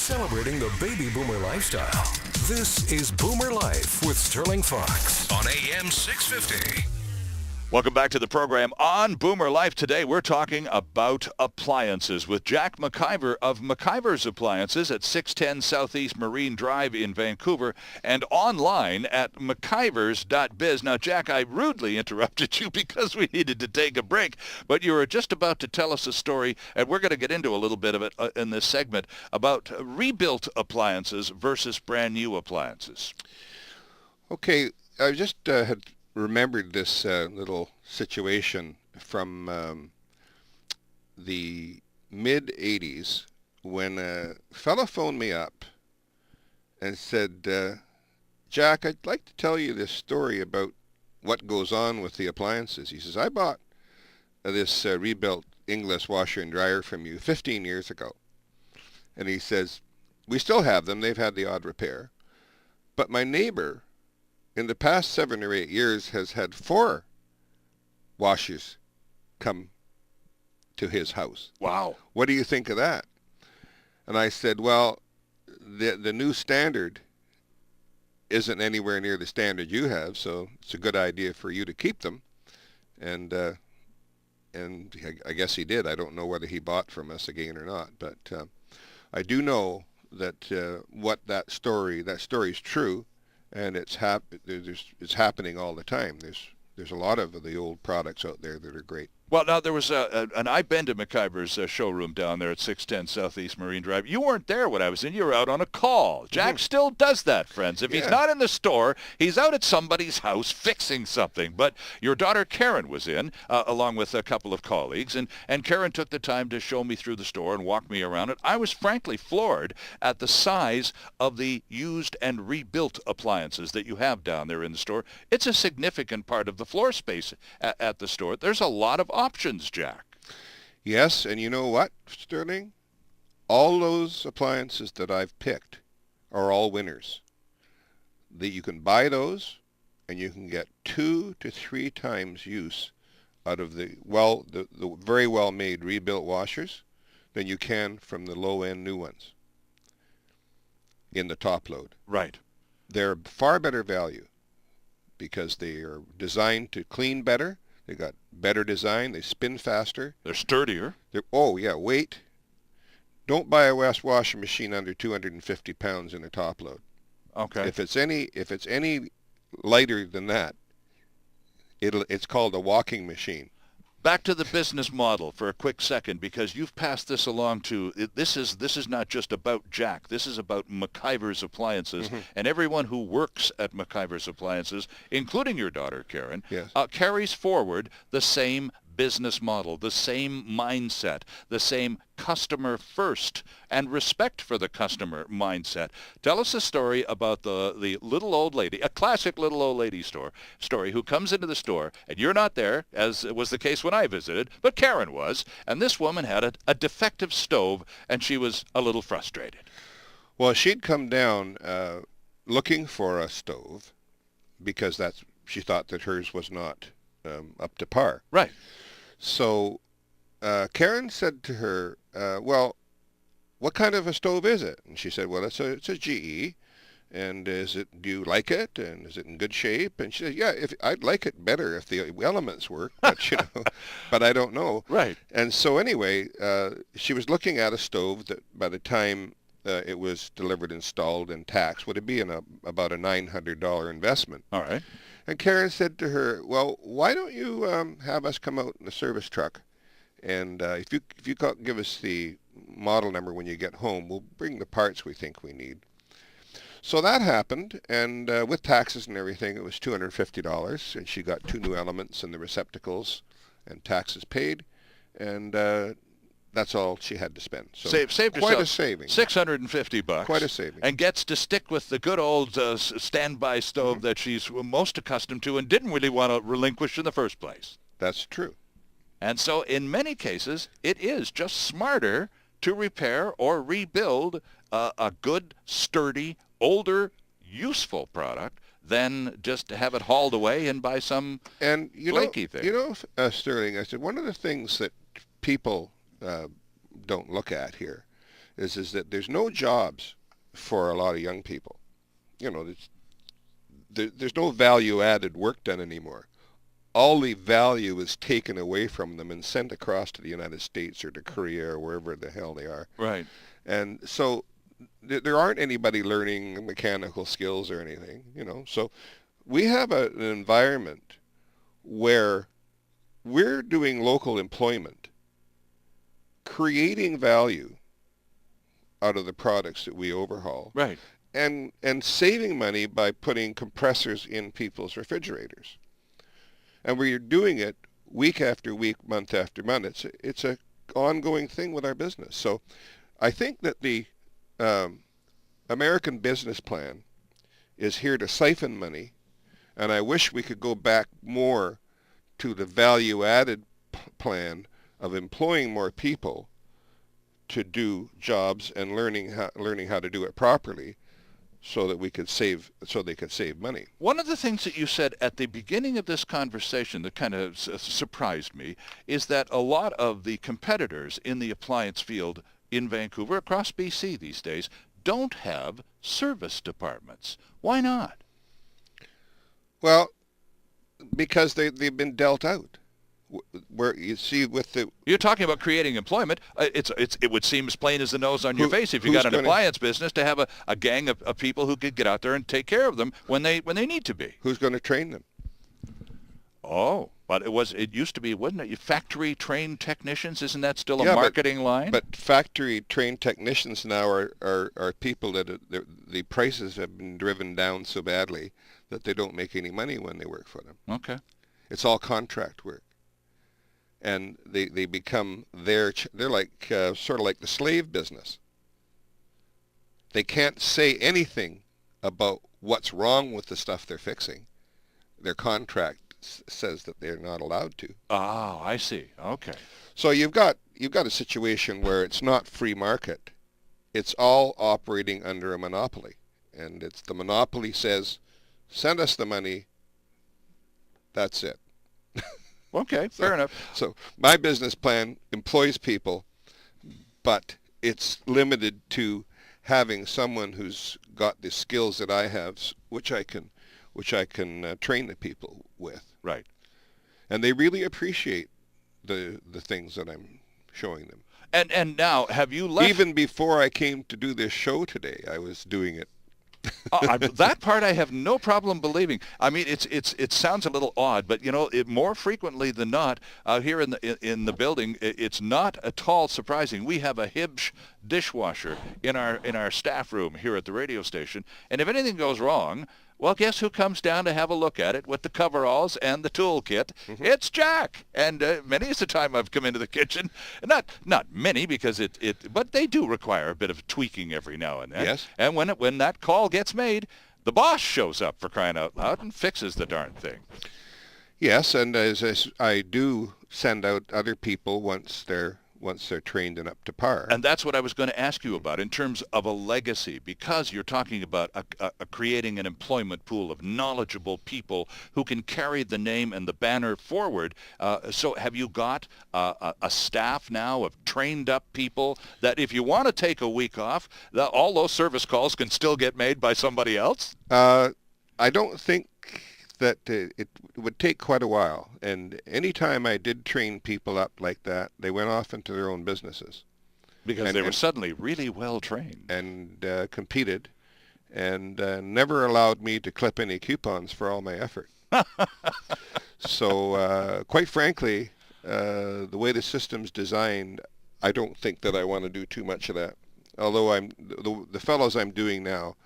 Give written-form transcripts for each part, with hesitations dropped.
Celebrating the baby boomer lifestyle. This is Boomer Life with Sterling Fox on AM 650. Welcome back to the program on Boomer Life. Today we're talking about appliances with Jack McIver of McIver's Appliances at 610 Southeast Marine Drive in Vancouver and online at McIvers.biz. Now, Jack, I rudely interrupted you because we needed to take a break, but you were just about to tell us a story, and we're going to get into a little bit of it in this segment, about rebuilt appliances versus brand new appliances. Okay, I just had remembered this little situation from the mid-'80s when a fellow phoned me up and said, Jack, I'd like to tell you this story about what goes on with the appliances. He says, I bought this rebuilt Inglis washer and dryer from you 15 years ago. And he says, we still have them. They've had the odd repair. But my neighbor in the past 7 or 8 years has had 4 washers come to his house. Wow. What do you think of that? And I said, well, the new standard isn't anywhere near the standard you have, so it's a good idea for you to keep them. And I guess he did. I don't know whether he bought from us again or not, but I do know that what that story is true. And it's happening all the time. There's a lot of the old products out there that are great. Well, now, there was I've been to McIver's showroom down there at 610 Southeast Marine Drive. You weren't there when I was in. You were out on a call. Jack still does that, friends. If he's not in the store, he's out at somebody's house fixing something. But your daughter Karen was in, along with a couple of colleagues, and Karen took the time to show me through the store and walk me around it. I was frankly floored at the size of the used and rebuilt appliances that you have down there in the store. It's a significant part of the floor space at the store. There's a lot of options, Jack. Yes, and you know what, Sterling? All those appliances that I've picked are all winners. That you can buy those, and you can get 2 to 3 times use out of the very well-made rebuilt washers than you can from the low-end new ones in the top load. Right. They're far better value because they are designed to clean better. They got better design. They spin faster. They're sturdier. Weight. Don't buy a washing machine under 250 pounds in a top load. Okay. If it's any lighter than that, it's called a walking machine. Back to the business model for a quick second, because you've passed this along to, this is not just about Jack. This is about McIver's Appliances, and everyone who works at McIver's Appliances, including your daughter, Karen, carries forward the same business model, the same mindset, the same customer first and respect for the customer mindset. Tell us a story about the little old lady, a classic little old lady story who comes into the store, and you're not there, as was the case when I visited, but Karen was, and this woman had a defective stove, and she was a little frustrated. Well, she'd come down looking for a stove because she thought that hers was not up to par. Right. So Karen said to her, well, what kind of a stove is it? And she said, well, it's a GE. And do you like it? And is it in good shape? And she said, yeah, I'd like it better if the elements work, but but I don't know. Right. And so anyway, she was looking at a stove that by the time it was delivered, installed, and taxed, would it be about a $900 investment? All right. And Karen said to her, well, why don't you have us come out in the service truck? And if you give us the model number when you get home, we'll bring the parts we think we need. So that happened, and with taxes and everything, it was $250, and she got 2 new elements and the receptacles and taxes paid, and that's all she had to spend. So saved quite herself a saving. $650. Quite a saving. And gets to stick with the good old standby stove that she's most accustomed to and didn't really want to relinquish in the first place. That's true. And so in many cases, it is just smarter to repair or rebuild a good, sturdy, older, useful product than just to have it hauled away and buy some flaky thing. Sterling, I said, one of the things that people don't look at here is that there's no jobs for a lot of young people. You know, there's no value-added work done anymore. All the value is taken away from them and sent across to the United States or to Korea or wherever the hell they are. Right. And so there aren't anybody learning mechanical skills or anything, you know. So we have an environment where we're doing local employment, creating value out of the products that we overhaul. Right. And saving money by putting compressors in people's refrigerators. And we're doing it week after week, month after month. It's a ongoing thing with our business. So I think that the American business plan is here to siphon money, and I wish we could go back more to the value-added plan of employing more people to do jobs and learning how to do it properly, so that they could save money. One of the things that you said at the beginning of this conversation that kind of surprised me is that a lot of the competitors in the appliance field in Vancouver, across BC these days, don't have service departments. Why not? Well, because they've been dealt out. Where you see with the... You're talking about creating employment. It would seem as plain as the nose on your face if you got an appliance business to have a gang of people who could get out there and take care of them when they need to be. Who's going to train them? Oh, but it used to be, wasn't it? Factory trained technicians, isn't that still a marketing line? But factory trained technicians now are people that the prices have been driven down so badly that they don't make any money when they work for them. Okay. It's all contract work. And they become they're like sort of like the slave business. They can't say anything about what's wrong with the stuff they're fixing. Their contract says that they're not allowed to. Oh, I see. Okay. So you've got a situation where it's not free market. It's all operating under a monopoly, and it's the monopoly says, "Send us the money." That's it. Okay, fair enough. So my business plan employs people, but it's limited to having someone who's got the skills that I have, which I can train the people with. Right. And they really appreciate the things that I'm showing them. And now, have you left? Even before I came to do this show today, I was doing it. That part I have no problem believing. I mean, it sounds a little odd, but you know, more frequently than not, here in the building, it's not at all surprising. We have a Hibsch dishwasher in our staff room here at the radio station, and if anything goes wrong, well, guess who comes down to have a look at it with the coveralls and the toolkit? Mm-hmm. It's Jack. And many is the time I've come into the kitchen. Not many, because but they do require a bit of tweaking every now and then. Yes. And when that call gets made, the boss shows up, for crying out loud, and fixes the darn thing. Yes, and as I do send out other people once they're trained and up to par. And that's what I was going to ask you about in terms of a legacy, because you're talking about creating an employment pool of knowledgeable people who can carry the name and the banner forward. So have you got a staff now of trained up people that if you want to take a week off, all those service calls can still get made by somebody else? I don't think that it would take quite a while, and any time I did train people up like that, they went off into their own businesses. Because they were suddenly really well trained. And competed, and never allowed me to clip any coupons for all my effort. So quite frankly, the way the system's designed, I don't think that I want to do too much of that. Although the fellows I'm doing now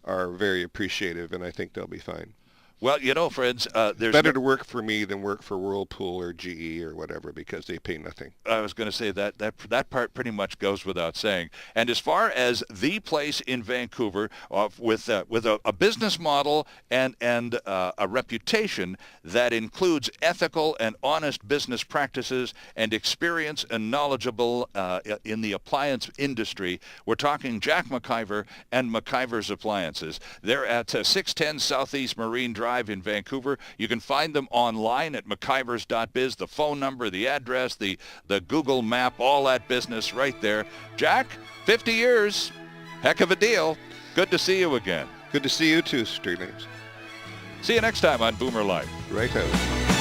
are very appreciative, and I think they'll be fine. Well, you know, friends, there's better to work for me than work for Whirlpool or GE or whatever, because they pay nothing. I was going to say that part pretty much goes without saying. And as far as the place in Vancouver with a business model and a reputation that includes ethical and honest business practices and experience and knowledgeable in the appliance industry, we're talking Jack McIver and McIver's Appliances. They're at 610 Southeast Marine Drive Drive in Vancouver. You can find them online at McIver's.biz, the phone number, the address, the Google map, all that business right there. Jack, 50 years. Heck of a deal. Good to see you again. Good to see you too, Sterling. See you next time on Boomer Life. Right out.